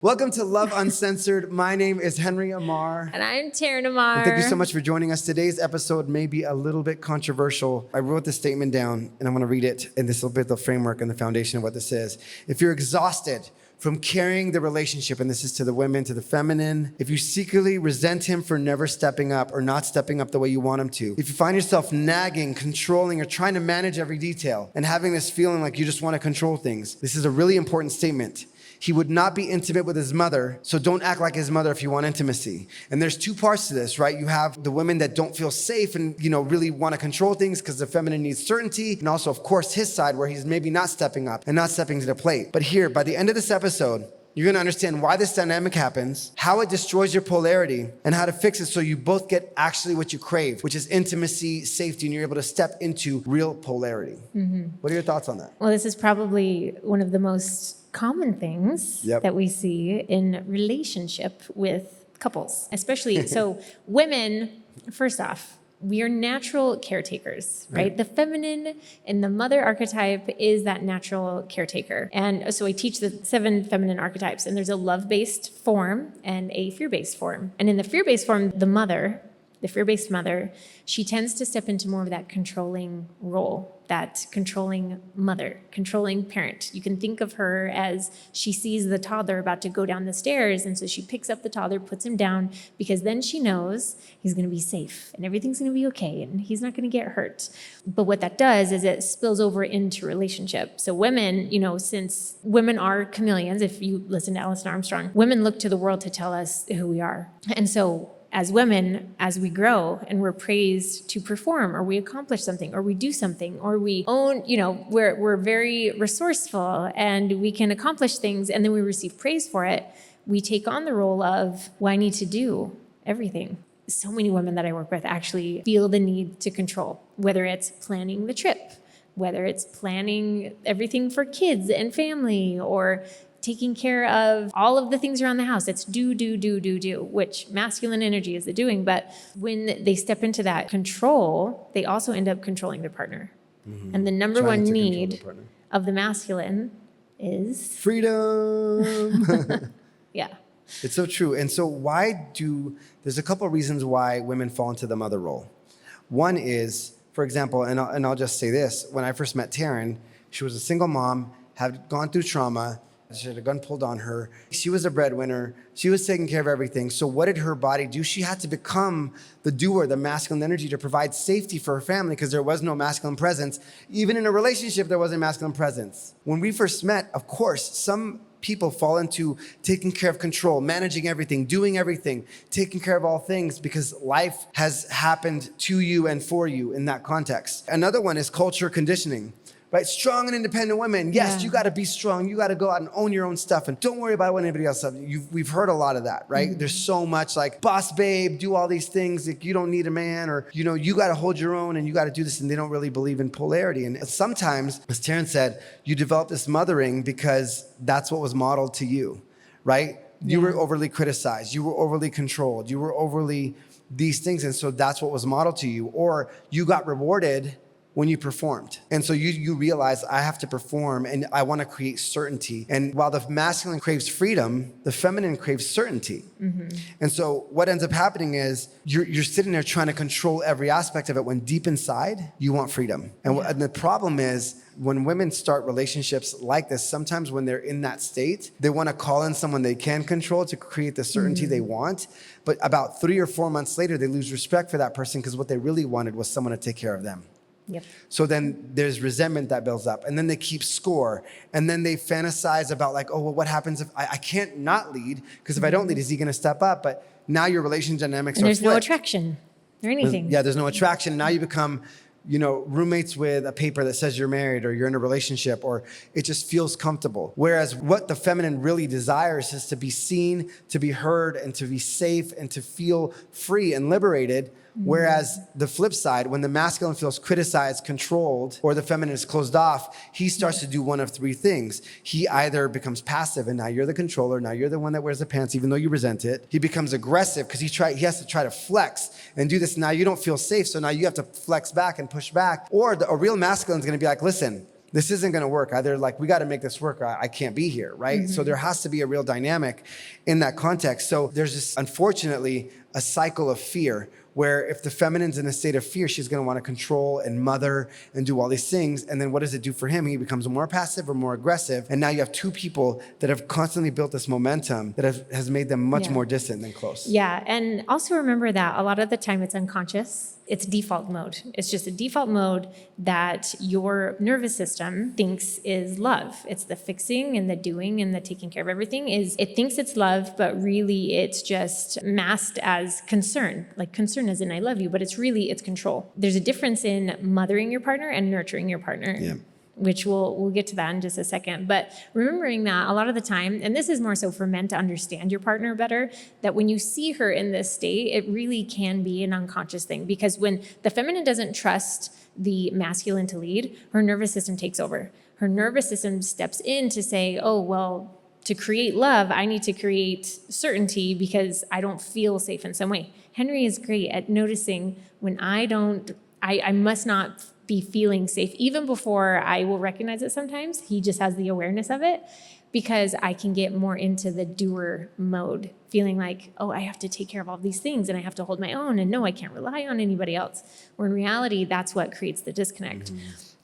Welcome to Love Uncensored. My name is Ammar. And I'm Terrin, Ammar. And thank you so much for joining us. Today's episode may be a little bit controversial. I wrote this statement down and I want to read it. And this will be the framework and the foundation of what this is. If you're exhausted from carrying the relationship, and this is to the women, to the feminine, if you secretly resent him for never stepping up or not stepping up the way you want him to, if you find yourself nagging, controlling, or trying to manage every detail and having this feeling like you just want to control things, this is a really important statement. He would not be intimate with his mother, so don't act like his mother if you want intimacy. And there's two parts to this, right? You have the women that don't feel safe and, really want to control things because the feminine needs certainty. And also, of course, his side where he's maybe not stepping up and not stepping to the plate. But here, by the end of this episode, you're going to understand why this dynamic happens, how it destroys your polarity, and how to fix it so you both get actually what you crave, which is intimacy, safety, and you're able to step into real polarity. Mm-hmm. What are your thoughts on that? Well, this is probably one of the most common things that we see in relationship with couples, especially. So women, first off, we are natural caretakers, right? The feminine and the mother archetype is that natural caretaker. And so I teach the 7 feminine archetypes, and there's a love-based form and a fear-based form. And in the fear-based form, the fear-based mother, she tends to step into more of that controlling role, that controlling mother, controlling parent. You can think of her as she sees the toddler about to go down the stairs, and so she picks up the toddler, puts him down, because then she knows he's going to be safe and everything's going to be okay and he's not going to get hurt. But what that does is it spills over into relationship. So women, since women are chameleons, if you listen to Alison Armstrong, women look to the world to tell us who we are. And so as women, as we grow and we're praised to perform, or we accomplish something, or we do something, or we own, we're very resourceful and we can accomplish things, and then we receive praise for it, we take on the role of, well, I need to do everything. So many women that I work with actually feel the need to control, whether it's planning the trip, whether it's planning everything for kids and family, or taking care of all of the things around the house. It's do, which masculine energy is the doing. But when they step into that control, they also end up controlling their partner. Mm-hmm. And the number one need of the masculine is freedom. Yeah. It's so true. And so there's a couple of reasons why women fall into the mother role. One is, for example, and I'll just say this, when I first met Terrin, she was a single mom, had gone through trauma. She had a gun pulled on her. She was a breadwinner. She was taking care of everything. So what did her body do? She had to become the doer, the masculine energy, to provide safety for her family because there was no masculine presence. Even in a relationship, there wasn't masculine presence. When we first met, of course, some people fall into taking care of control, managing everything, doing everything, taking care of all things because life has happened to you and for you in that context. Another one is culture conditioning. Right? Strong and independent women. Yes, you got to be strong. You got to go out and own your own stuff and don't worry about what anybody else does. We've heard a lot of that, right? Mm-hmm. There's so much like boss babe, do all these things. Like you don't need a man, or, you got to hold your own and you got to do this. And they don't really believe in polarity. And sometimes, as Terrin said, you develop this mothering because that's what was modeled to you, right? You were overly criticized. You were overly controlled. You were overly these things. And so that's what was modeled to you. Or you got rewarded when you performed. And so you realize I have to perform and I want to create certainty. And while the masculine craves freedom, the feminine craves certainty. Mm-hmm. And so what ends up happening is you're sitting there trying to control every aspect of it when deep inside you want freedom. And the problem is when women start relationships like this, sometimes when they're in that state, they want to call in someone they can control to create the certainty they want. But about 3 or 4 months later, they lose respect for that person because what they really wanted was someone to take care of them. Yep. So then there's resentment that builds up, and then they keep score, and then they fantasize about like, oh, well, what happens if I can't not lead? Because if I don't lead, is he going to step up? But now your relationship dynamics are there's flipped. No attraction or anything. There's no attraction. Now you become, roommates with a paper that says you're married or you're in a relationship, or it just feels comfortable. Whereas what the feminine really desires is to be seen, to be heard, and to be safe, and to feel free and liberated. Whereas the flip side, when the masculine feels criticized, controlled, or the feminine is closed off, he starts to do one of 3 things. He either becomes passive, and now you're the controller, now you're the one that wears the pants, even though you resent it. He becomes aggressive because he has to try to flex and do this. Now you don't feel safe, so now you have to flex back and push back. Or a real masculine is going to be like, listen, this isn't going to work. Either like, we got to make this work, or I can't be here, right? So there has to be a real dynamic in that context. So there's just, unfortunately, a cycle of fear where if the feminine's in a state of fear, she's going to want to control and mother and do all these things. And then what does it do for him? He becomes more passive or more aggressive. And now you have two people that have constantly built this momentum that has made them much more distant than close. Yeah. And also remember that a lot of the time it's unconscious. It's default mode. It's just a default mode that your nervous system thinks is love. It's the fixing and the doing and the taking care of everything. It thinks it's love, but really it's just masked as concern. Like concern as in I love you, but it's control. There's a difference in mothering your partner and nurturing your partner. Yeah. Which we'll get to that in just a second. But remembering that a lot of the time, and this is more so for men to understand your partner better, that when you see her in this state, it really can be an unconscious thing. Because when the feminine doesn't trust the masculine to lead, her nervous system takes over. Her nervous system steps in to say, oh, well, to create love, I need to create certainty because I don't feel safe in some way. Henry is great at noticing when I must not be feeling safe, even before I will recognize it sometimes. He just has the awareness of it because I can get more into the doer mode, feeling like, oh, I have to take care of all these things and I have to hold my own and no, I can't rely on anybody else. Where in reality, that's what creates the disconnect.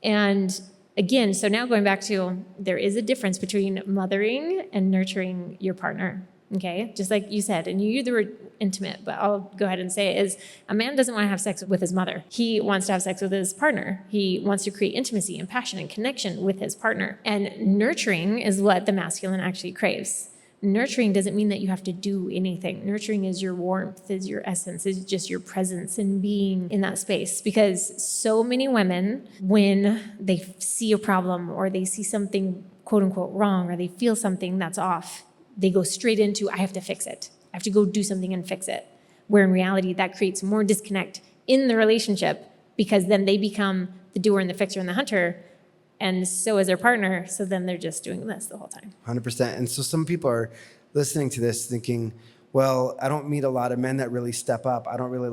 And again, so now going back to, there is a difference between mothering and nurturing your partner. Okay, just like you said, and you used the word intimate, but I'll go ahead and say it is a man doesn't want to have sex with his mother. He wants to have sex with his partner. He wants to create intimacy and passion and connection with his partner. And nurturing is what the masculine actually craves. Nurturing doesn't mean that you have to do anything. Nurturing is your warmth, is your essence, is just your presence and being in that space. Because so many women, when they see a problem or they see something quote unquote wrong or they feel something that's off, they go straight into, I have to fix it. I have to go do something and fix it. Where in reality, that creates more disconnect in the relationship because then they become the doer and the fixer and the hunter. And so is their partner. So then they're just doing this the whole time. 100%. And so some people are listening to this thinking, well, I don't meet a lot of men that really step up. I don't really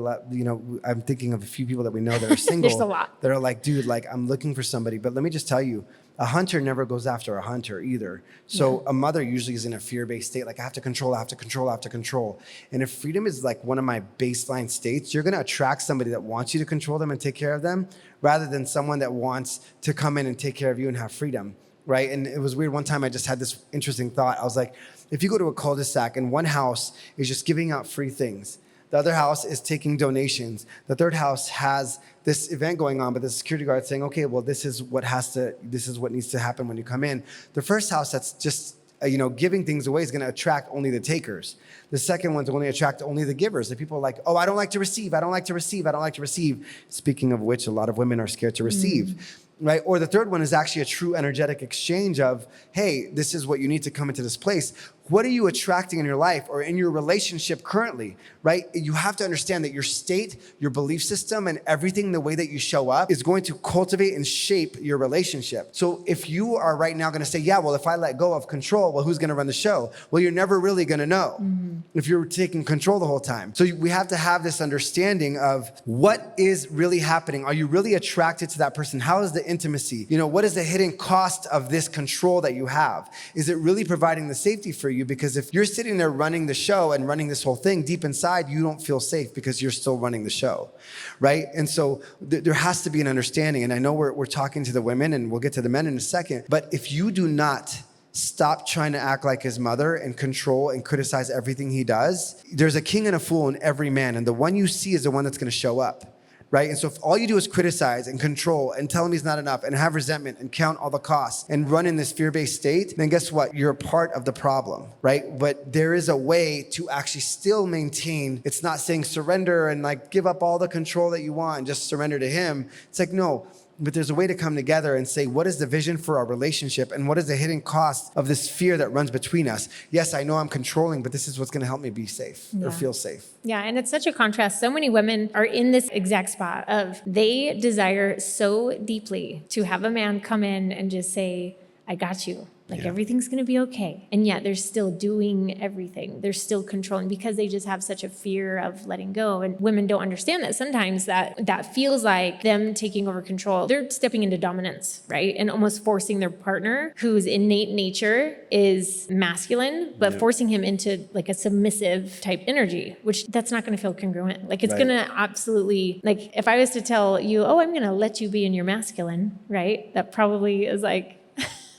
I'm thinking of a few people that we know that are single. There's a lot. That are like, dude, like I'm looking for somebody. But let me just tell you, a hunter never goes after a hunter either. So a mother usually is in a fear-based state. Like I have to control, I have to control, I have to control. And if freedom is like one of my baseline states, you're going to attract somebody that wants you to control them and take care of them rather than someone that wants to come in and take care of you and have freedom. Right. And it was weird. One time I just had this interesting thought. I was like, if you go to a cul-de-sac and one house is just giving out free things, the other house is taking donations, the third house has this event going on, but the security guard saying, okay, well, this is what needs to happen when you come in. The first house that's just giving things away is going to attract only the takers. The second one's only attract only the givers. The people are like, oh, I don't like to receive. I don't like to receive. I don't like to receive. Speaking of which, a lot of women are scared to receive. Right? Or the third one is actually a true energetic exchange of, hey, this is what you need to come into this place. What are you attracting in your life or in your relationship currently, right? You have to understand that your state, your belief system, and everything, the way that you show up is going to cultivate and shape your relationship. So if you are right now going to say, yeah, well, if I let go of control, well, who's going to run the show? Well, you're never really going to know if you're taking control the whole time. So we have to have this understanding of what is really happening. Are you really attracted to that person? How is the intimacy? What is the hidden cost of this control that you have? Is it really providing the safety for you? Because if you're sitting there running the show and running this whole thing, deep inside, you don't feel safe because you're still running the show, right? And so there has to be an understanding. And I know we're talking to the women and we'll get to the men in a second, but if you do not stop trying to act like his mother and control and criticize everything he does, there's a king and a fool in every man. And the one you see is the one that's going to show up. Right? And so if all you do is criticize and control and tell him he's not enough and have resentment and count all the costs and run in this fear-based state, then guess what? You're a part of the problem, right? But there is a way to actually still maintain. It's not saying surrender and like give up all the control that you want and just surrender to him. It's like, no. But there's a way to come together and say, what is the vision for our relationship? And what is the hidden cost of this fear that runs between us? Yes, I know I'm controlling, but this is what's going to help me be safe or feel safe. Yeah, and it's such a contrast. So many women are in this exact spot of they desire so deeply to have a man come in and just say, I got you. Like everything's going to be okay. And yet they're still doing everything. They're still controlling because they just have such a fear of letting go. And women don't understand that sometimes that feels like them taking over control. They're stepping into dominance, right? And almost forcing their partner, whose innate nature is masculine, but forcing him into like a submissive type energy, which that's not going to feel congruent. Like it's going to absolutely, like if I was to tell you, oh, I'm going to let you be in your masculine, right? That probably is like,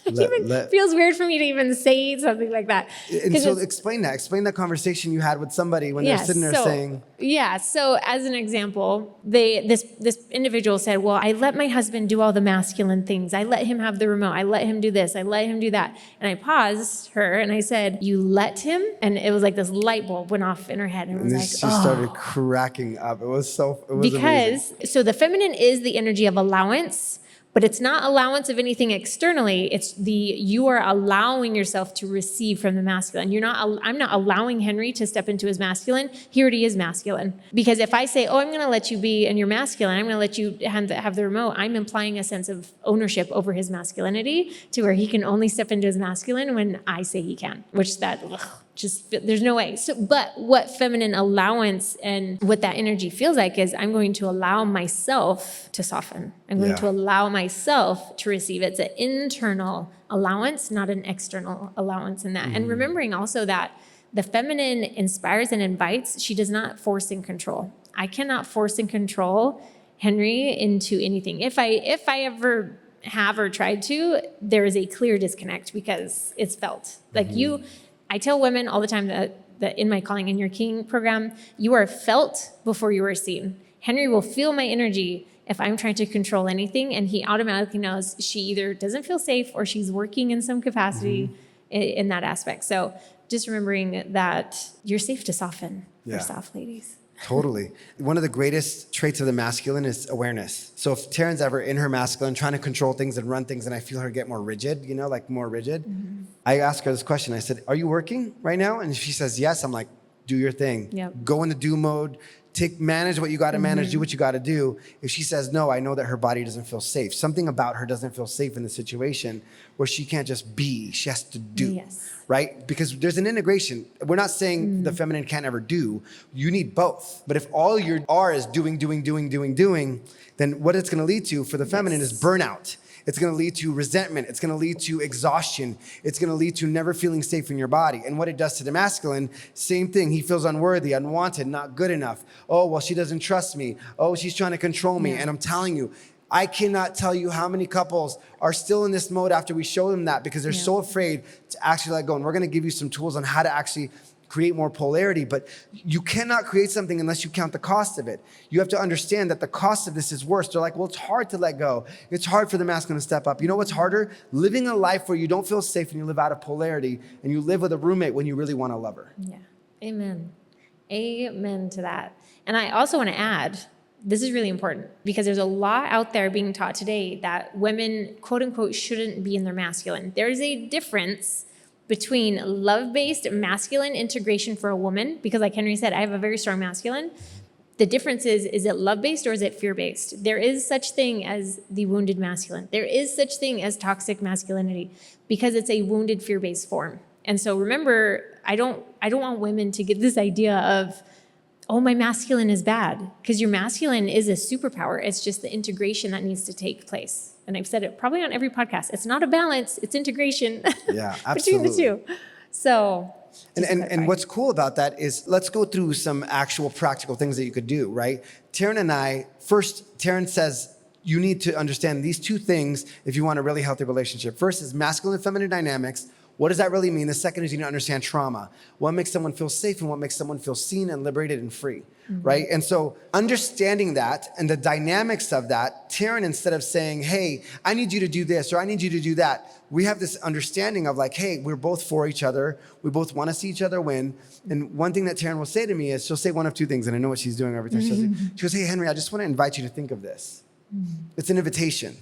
feels weird for me to even say something like that. And so explain that conversation you had with somebody when they're sitting there saying. Yeah. So as an example, this individual said, well, I let my husband do all the masculine things. I let him have the remote. I let him do this. I let him do that. And I paused her and I said, you let him? And it was like this light bulb went off in her head. And it was like, she started cracking up. It was amazing. So the feminine is the energy of allowance. But it's not allowance of anything externally. It's you are allowing yourself to receive from the masculine. I'm not allowing Henry to step into his masculine. He already is masculine. Because if I say, oh, I'm going to let you be in your masculine, I'm going to let you have the remote, I'm implying a sense of ownership over his masculinity to where he can only step into his masculine when I say he can, which there's no way. So, but what feminine allowance and what that energy feels like is I'm going to allow myself to soften. I'm going to allow myself to receive. It's an internal allowance, not an external allowance in that. And remembering also that the feminine inspires and invites. She does not force and control. I cannot force and control Henry into anything. If I ever have or tried to, there is a clear disconnect because it's felt. Like I tell women all the time that in my Calling in Your King program, you are felt before you are seen. Henry will feel my energy if I'm trying to control anything, and he automatically knows she either doesn't feel safe or she's working in some capacity in that aspect. So just remembering that you're safe to soften yourself, ladies. Totally. One of the greatest traits of the masculine is awareness. So if Terrin's ever in her masculine trying to control things and run things and I feel her get more rigid, I ask her this question. I said, are you working right now? And if she says yes, I'm like, do your thing. Go into do mode. Manage what you got to manage, do what you got to do. If she says no, I know that her body doesn't feel safe. Something about her doesn't feel safe in the situation where she can't just be, she has to do, right? Because there's an integration. We're not saying the feminine can't ever do. You need both. But if all you are is doing, then what it's going to lead to for the feminine is burnout. It's going to lead to resentment. It's going to lead to exhaustion. It's going to lead to never feeling safe in your body. And what it does to the masculine, same thing. He feels unworthy, unwanted, not good enough. Oh, well, she doesn't trust me. Oh, she's trying to control me. And I'm telling you, I cannot tell you how many couples are still in this mode after we show them that because they're so afraid to actually let go. And we're going to give you some tools on how to actually create more polarity, but you cannot create something unless you count the cost of it. You have to understand that the cost of this is worse. They're like, well, it's hard to let go. It's hard for the masculine to step up. You know what's harder? Living a life where you don't feel safe and you live out of polarity and you live with a roommate when you really want to love her. Yeah. Amen. Amen to that. And I also want to add, this is really important because there's a lot out there being taught today that women, quote unquote, shouldn't be in their masculine. There's a difference between love-based masculine integration for a woman, because like Henry said, I have a very strong masculine. The difference is it love-based or is it fear-based? There is such thing as the wounded masculine. There is such thing as toxic masculinity because it's a wounded fear-based form. And so remember, I don't want women to get this idea of, oh, my masculine is bad, because your masculine is a superpower. It's just the integration that needs to take place. And I've said it probably on every podcast. It's not a balance, it's integration between the two. So, and what's cool about that is let's go through some actual practical things that you could do, right? Terrin and I, first, Terrin says you need to understand these two things if you want a really healthy relationship. First is masculine and feminine dynamics. What does that really mean? The second is you need to understand trauma. What makes someone feel safe and what makes someone feel seen and liberated and free, right? And so understanding that and the dynamics of that, Terrin, instead of saying, hey, I need you to do this or I need you to do that, we have this understanding of like, hey, we're both for each other. We both want to see each other win. And one thing that Terrin will say to me is she'll say one of two things, and I know what she's doing every time. She'll goes, hey, Henry, I just want to invite you to think of this. It's an invitation.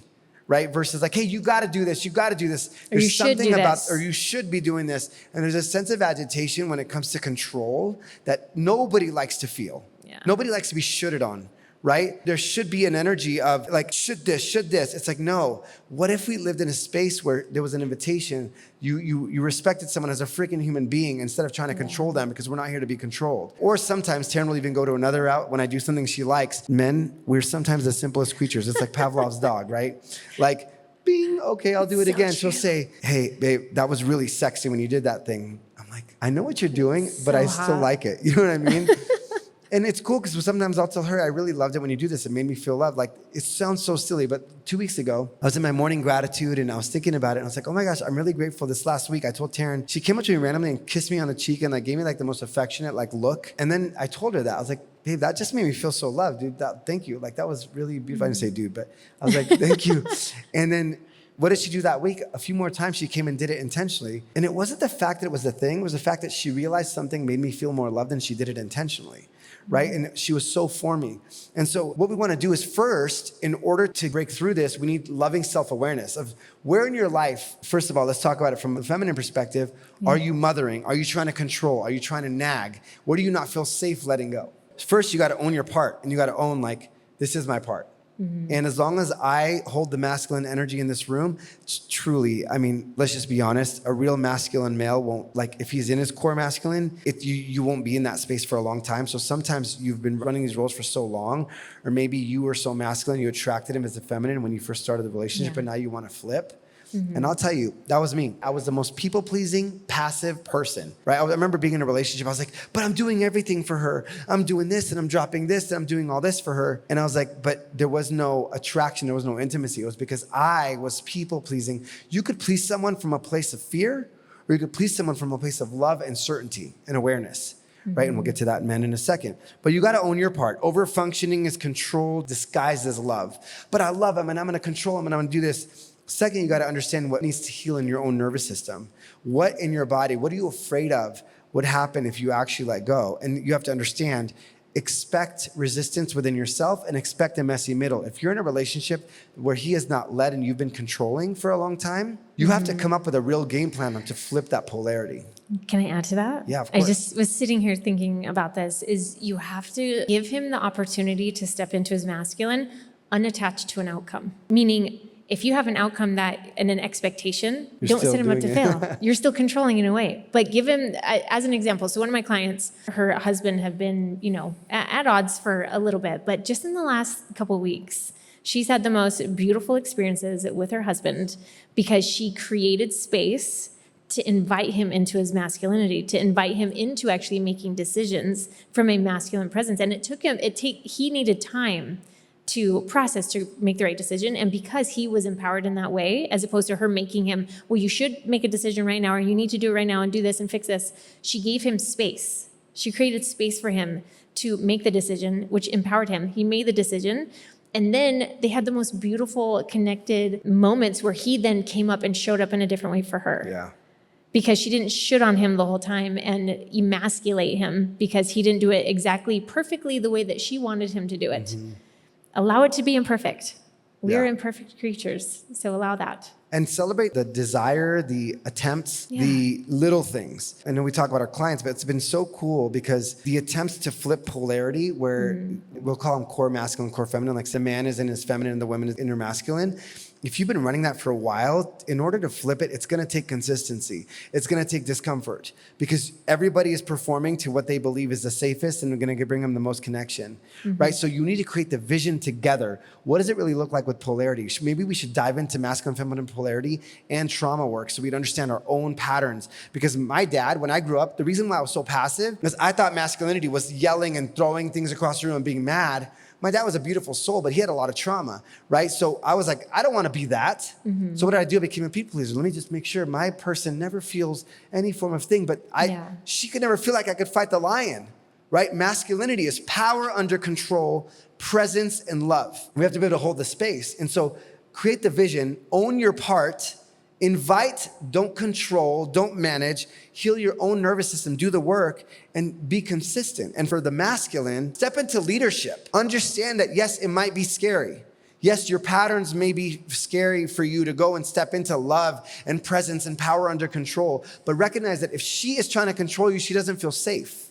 Right? Versus like, hey, you got to do this. You got to do this. There's something about, or you should be doing this. And there's a sense of agitation when it comes to control that nobody likes to feel. Nobody likes to be shoulded on, right? There should be an energy of like, should this? It's like, no. What if we lived in a space where there was an invitation, you respected someone as a freaking human being instead of trying to control them, because we're not here to be controlled. Or sometimes Terrin will even go to another route when I do something she likes. Men, we're sometimes the simplest creatures. It's like Pavlov's dog, right? Like, bing, okay, I'll do it again. She'll say, hey, babe, that was really sexy when you did that thing. I'm like, I know what you're doing, but I still like it. You know what I mean? And it's cool because sometimes I'll tell her, I really loved it when you do this. It made me feel loved. Like, it sounds so silly, but 2 weeks ago, I was in my morning gratitude and I was thinking about it. And I was like, oh my gosh, I'm really grateful. This last week, I told Terrin, she came up to me randomly and kissed me on the cheek and like gave me like the most affectionate like look. And then I told her that. I was like, babe, that just made me feel so loved, dude. Thank you. Like, that was really beautiful. I didn't say dude, but I was like, thank you. And then what did she do that week? A few more times she came and did it intentionally. And it wasn't the fact that it was the thing, it was the fact that she realized something made me feel more loved and she did it intentionally, right? And she was so for me. And so what we want to do is first, in order to break through this, we need loving self-awareness of where in your life, first of all, let's talk about it from a feminine perspective. Are you mothering? Are you trying to control? Are you trying to nag? Where do you not feel safe letting go? First, you got to own your part, and you got to own like, this is my part. And as long as I hold the masculine energy in this room, truly, I mean, let's just be honest, a real masculine male won't, like if he's in his core masculine, you won't be in that space for a long time. So sometimes you've been running these roles for so long, or maybe you were so masculine, you attracted him as a feminine when you first started the relationship, but now you want to flip. And I'll tell you, that was me. I was the most people-pleasing, passive person, right? I remember being in a relationship. I was like, but I'm doing everything for her. I'm doing this and I'm dropping this and I'm doing all this for her. And I was like, but there was no attraction. There was no intimacy. It was because I was people-pleasing. You could please someone from a place of fear, or you could please someone from a place of love and certainty and awareness. Right? And we'll get to that, men, in a second. But you got to own your part. Over-functioning is control disguised as love. But I love him and I'm going to control him and I'm going to do this. Second, you got to understand what needs to heal in your own nervous system. What in your body, what are you afraid of would happen if you actually let go? And you have to understand, expect resistance within yourself and expect a messy middle. If you're in a relationship where he has not led and you've been controlling for a long time, you have to come up with a real game plan to flip that polarity. Can I add to that? Yeah, of course. I just was sitting here thinking about this, is you have to give him the opportunity to step into his masculine unattached to an outcome. Meaning, if you have an outcome and an expectation, don't set him up to fail. You're still controlling in a way. But give him, as an example, so one of my clients, her husband have been, at odds for a little bit, but just in the last couple of weeks, she's had the most beautiful experiences with her husband because she created space to invite him into his masculinity, to invite him into actually making decisions from a masculine presence. And he needed time to process, to make the right decision. And because he was empowered in that way, as opposed to her making him, well, you should make a decision right now, or you need to do it right now and do this and fix this. She gave him space. She created space for him to make the decision, which empowered him. He made the decision. And then they had the most beautiful connected moments where he then came up and showed up in a different way for her. Yeah. Because she didn't shit on him the whole time and emasculate him because he didn't do it exactly perfectly the way that she wanted him to do it. Mm-hmm. Allow it to be imperfect. We are imperfect creatures, so allow that. And celebrate the desire, the attempts, the little things. I know we talk about our clients, but it's been so cool because the attempts to flip polarity where we'll call them core masculine, core feminine, like the man is in his feminine and the woman is in her masculine. If you've been running that for a while, in order to flip it, it's going to take consistency. It's going to take discomfort because everybody is performing to what they believe is the safest and going to bring them the most connection, right? So you need to create the vision together. What does it really look like with polarity? Maybe we should dive into masculine, feminine polarity and trauma work so we'd understand our own patterns. Because my dad, when I grew up, the reason why I was so passive is I thought masculinity was yelling and throwing things across the room and being mad. My dad was a beautiful soul, but he had a lot of trauma, right? So I was like, I don't want to be that. So what did I do? I became a people pleaser. Let me just make sure my person never feels any form of thing, but she could never feel like I could fight the lion, right? Masculinity is power under control, presence, and love. We have to be able to hold the space. And so create the vision, own your part, invite, don't control, don't manage, heal your own nervous system, do the work, and be consistent. And for the masculine, step into leadership. Understand that, yes, it might be scary. Yes, your patterns may be scary for you to go and step into love and presence and power under control, but recognize that if she is trying to control you, she doesn't feel safe.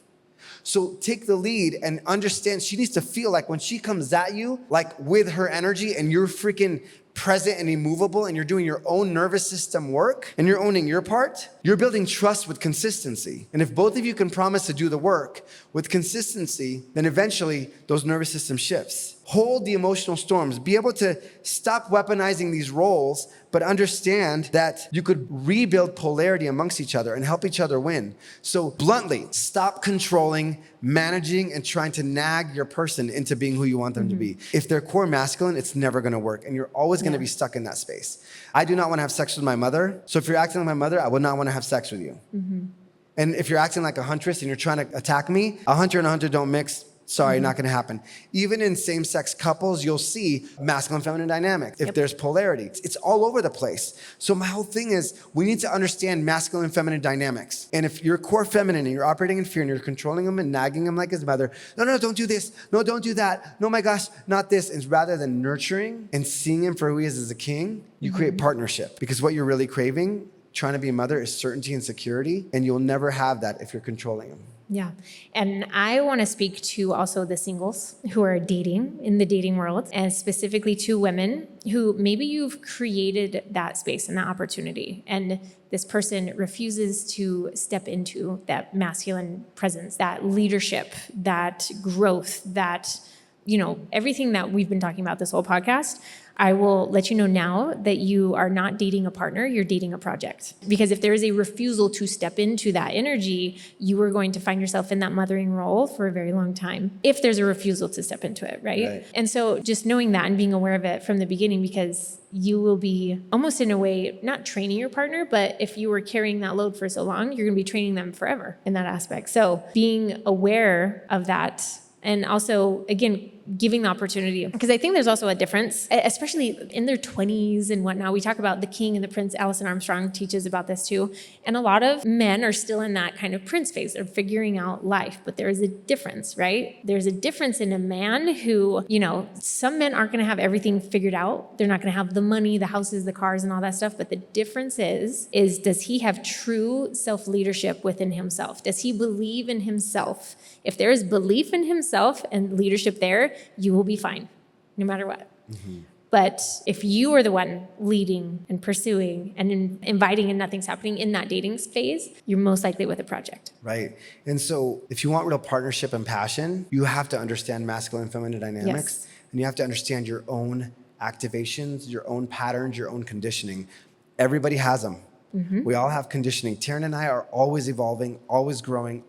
So take the lead and understand she needs to feel like when she comes at you, like with her energy and you're freaking present and immovable and you're doing your own nervous system work and you're owning your part, you're building trust with consistency. And if both of you can promise to do the work with consistency, then eventually those nervous system shifts. Hold the emotional storms. Be able to stop weaponizing these roles, but understand that you could rebuild polarity amongst each other and help each other win. So bluntly, stop controlling, managing, and trying to nag your person into being who you want them to be. If they're core masculine, it's never gonna work, and you're always gonna be stuck in that space. I do not wanna have sex with my mother, so if you're acting like my mother, I would not wanna have sex with you. And if you're acting like a huntress and you're trying to attack me, a hunter and a hunter don't mix. Sorry, not gonna happen. Even in same-sex couples, you'll see masculine and feminine dynamics. If there's polarity, it's all over the place. So my whole thing is we need to understand masculine and feminine dynamics. And if you're core feminine and you're operating in fear and you're controlling him and nagging him like his mother, no, don't do this. No, don't do that. No, my gosh, not this. And rather than nurturing and seeing him for who he is as a king, you create partnership. Because what you're really craving, trying to be a mother, is certainty and security. And you'll never have that if you're controlling him. Yeah. And I want to speak to also the singles who are dating in the dating world, and specifically to women who maybe you've created that space and that opportunity, and this person refuses to step into that masculine presence, that leadership, that growth, that, everything that we've been talking about this whole podcast. I will let you know now that you are not dating a partner, you're dating a project. Because if there is a refusal to step into that energy, you are going to find yourself in that mothering role for a very long time, if there's a refusal to step into it, right? And so just knowing that and being aware of it from the beginning, because you will be almost in a way, not training your partner, but if you were carrying that load for so long, you're gonna be training them forever in that aspect. So being aware of that, and also, again, giving the opportunity. Because I think there's also a difference, especially in their 20s and whatnot. We talk about the king and the prince. Allison Armstrong teaches about this too. And a lot of men are still in that kind of prince phase. They're figuring out life. But there is a difference, right? There's a difference in a man who, some men aren't going to have everything figured out. They're not going to have the money, the houses, the cars, and all that stuff. But the difference is does he have true self-leadership within himself? Does he believe in himself? If there is belief in himself and leadership there, you will be fine, no matter what. But if you are the one leading and pursuing and inviting and nothing's happening in that dating phase, you're most likely with a project. Right. And so if you want real partnership and passion, you have to understand masculine and feminine dynamics. And you have to understand your own activations, your own patterns, your own conditioning. Everybody has them. We all have conditioning. Terrin and I are always evolving, always growing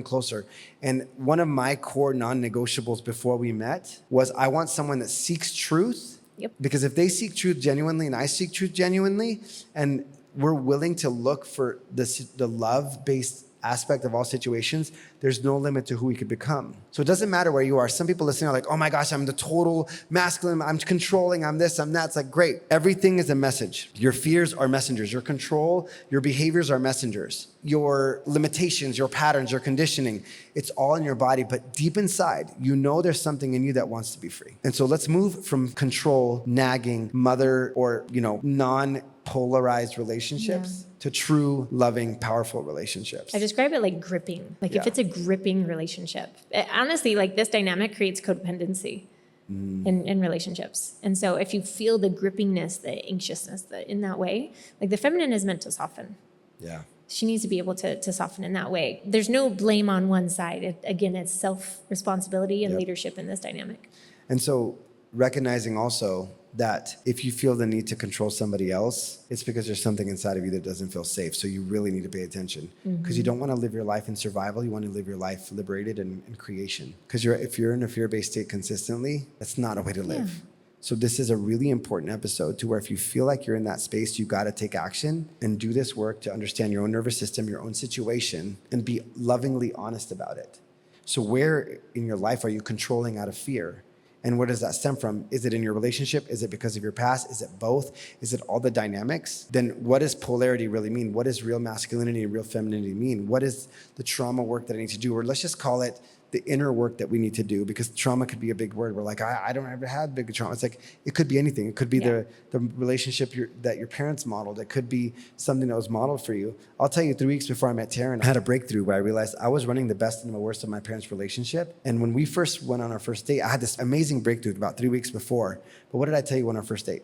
closer. And one of my core non-negotiables before we met was I want someone that seeks truth. Because if they seek truth genuinely and I seek truth genuinely, and we're willing to look for the love-based aspect of all situations, there's no limit to who we could become. So it doesn't matter where you are. Some people listening are like, oh my gosh, I'm the total masculine, I'm controlling, I'm this, I'm that. It's like, great. Everything is a message. Your fears are messengers. Your control, your behaviors are messengers. Your limitations, your patterns, your conditioning, it's all in your body. But deep inside, there's something in you that wants to be free. And so let's move from control, nagging, mother, or, non-polarized relationships to true, loving, powerful relationships. I describe it like gripping. If it's a gripping relationship. Honestly, this dynamic creates codependency in relationships. And so if you feel the grippingness, the anxiousness in that way, the feminine is meant to soften. Yeah. She needs to be able to soften in that way. There's no blame on one side. It's self-responsibility and leadership in this dynamic. And so recognizing also that if you feel the need to control somebody else, it's because there's something inside of you that doesn't feel safe. So you really need to pay attention, because you don't want to live your life in survival. You want to live your life liberated and in creation. Because if you're in a fear-based state consistently, that's not a way to live. So this is a really important episode to where if you feel like you're in that space, you got to take action and do this work to understand your own nervous system, your own situation, and be lovingly honest about it. So where in your life are you controlling out of fear? And where does that stem from? Is it in your relationship? Is it because of your past? Is it both? Is it all the dynamics? Then what does polarity really mean? What does real masculinity and real femininity mean? What is the trauma work that I need to do? Or let's just call it the inner work that we need to do, because trauma could be a big word. We're like, I don't ever have big trauma. It's like, it could be anything. It could be the relationship that your parents modeled. It could be something that was modeled for you. I'll tell you, 3 weeks before I met Terrin, I had a breakthrough where I realized I was running the best and the worst of my parents' relationship. And when we first went on our first date, I had this amazing breakthrough about 3 weeks before. But what did I tell you on our first date?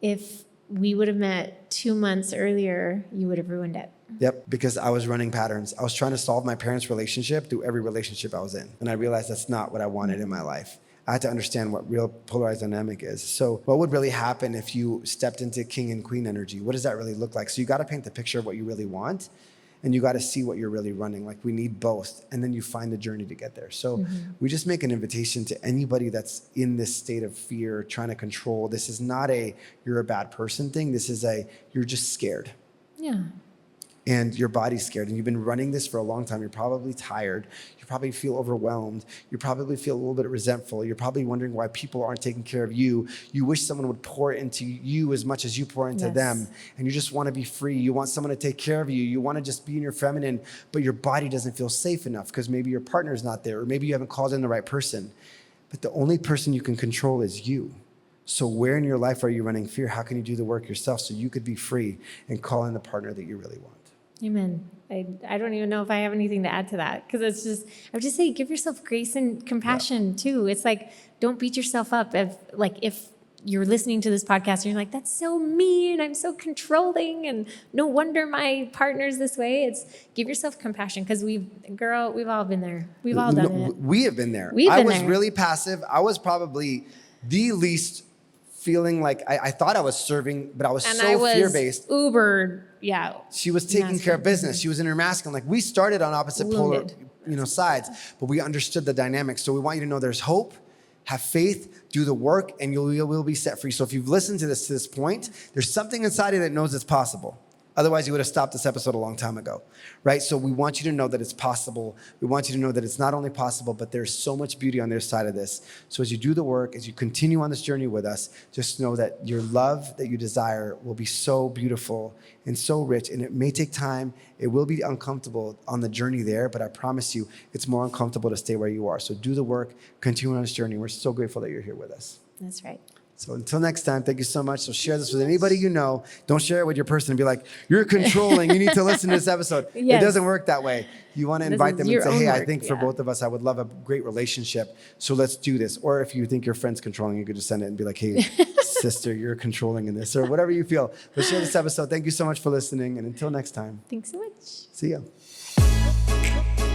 If we would have met 2 months earlier, you would have ruined it. Yep, because I was running patterns. I was trying to solve my parents' relationship through every relationship I was in. And I realized that's not what I wanted in my life. I had to understand what real polarized dynamic is. So what would really happen if you stepped into king and queen energy? What does that really look like? So you got to paint the picture of what you really want, and you got to see what you're really running. Like, we need both, and then you find the journey to get there. So we just make an invitation to anybody that's in this state of fear, trying to control. This is not a you're a bad person thing. This is a you're just scared. Yeah. And your body's scared, and you've been running this for a long time. You're probably tired. You probably feel overwhelmed. You probably feel a little bit resentful. You're probably wondering why people aren't taking care of you. You wish someone would pour into you as much as you pour into them. And you just want to be free. You want someone to take care of you. You want to just be in your feminine, but your body doesn't feel safe enough because maybe your partner's not there, or maybe you haven't called in the right person. But the only person you can control is you. So where in your life are you running fear? How can you do the work yourself so you could be free and call in the partner that you really want? Amen. I don't even know if I have anything to add to that, because it's just, I would just say, give yourself grace and compassion too. It's like, don't beat yourself up if you're listening to this podcast and you're like, that's so mean, I'm so controlling, and no wonder my partner's this way. It's give yourself compassion, because we've all been there. We've all done it. We have been there. I was really passive. I was probably the least feeling like I thought I was serving, but I was fear-based. Uber, She was taking care of business. She was in her masculine. Like, we started on opposite polar, sides, but we understood the dynamics. So we want you to know there's hope, have faith, do the work, and you will be set free. So if you've listened to this point, there's something inside you that knows it's possible. Otherwise, you would have stopped this episode a long time ago, right? So we want you to know that it's possible. We want you to know that it's not only possible, but there's so much beauty on the other side of this. So as you do the work, as you continue on this journey with us, just know that your love that you desire will be so beautiful and so rich. And it may take time. It will be uncomfortable on the journey there, but I promise you, it's more uncomfortable to stay where you are. So do the work, continue on this journey. We're so grateful that you're here with us. That's right. So until next time, thank you so much. So share this with anybody you know. Don't share it with your person and be like, you're controlling. You need to listen to this episode. It doesn't work that way. You want to invite them and say, hey, I think for both of us, I would love a great relationship. So let's do this. Or if you think your friend's controlling, you could just send it and be like, hey, sister, you're controlling in this, or whatever you feel. But share this episode. Thank you so much for listening. And until next time. Thanks so much. See ya.